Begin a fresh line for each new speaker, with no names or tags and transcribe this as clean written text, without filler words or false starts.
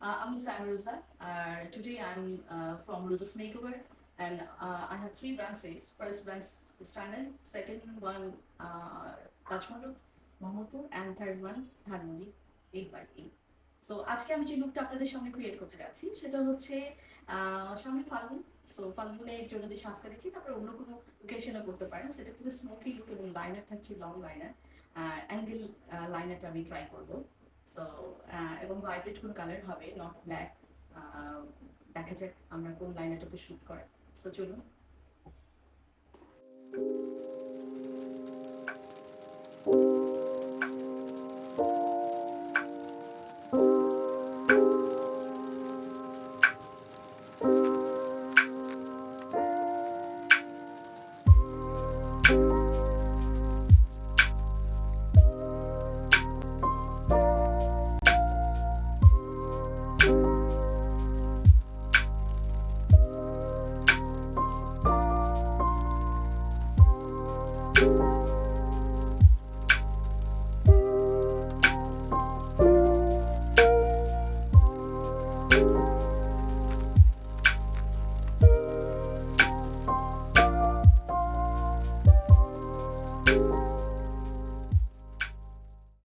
I'm Sam Rosa. Today I'm from Rosa's Makeover, and I have three branches. First branch is Thailand, second one Taj Mahal, Mohammadpur, and third one Dhanmondi 8/8. So আজকে আমি যে লুকটা আপনাদের সামনে create করতে যাচ্ছি সেটা হচ্ছে সামনে ফাল্গুন। সো ফাল্গুনের জন্য যে সাজটা দিচ্ছি তারপরে অন্য কোনো ওকেশনে করতে পারেন, সেটা কিন্তু স্মোকি লুক এবং লাইনার থাকছে, লং লাইনার, অ্যাঙ্গেল লাইনারটা আমি ট্রাই করবো। সো এবং ভাইব্রেট কোনো কালার হবে, নট ব্ল্যাক। দেখা যাক আমরা কোন লাইনারটাকে শ্যুট করে। সো চলুন।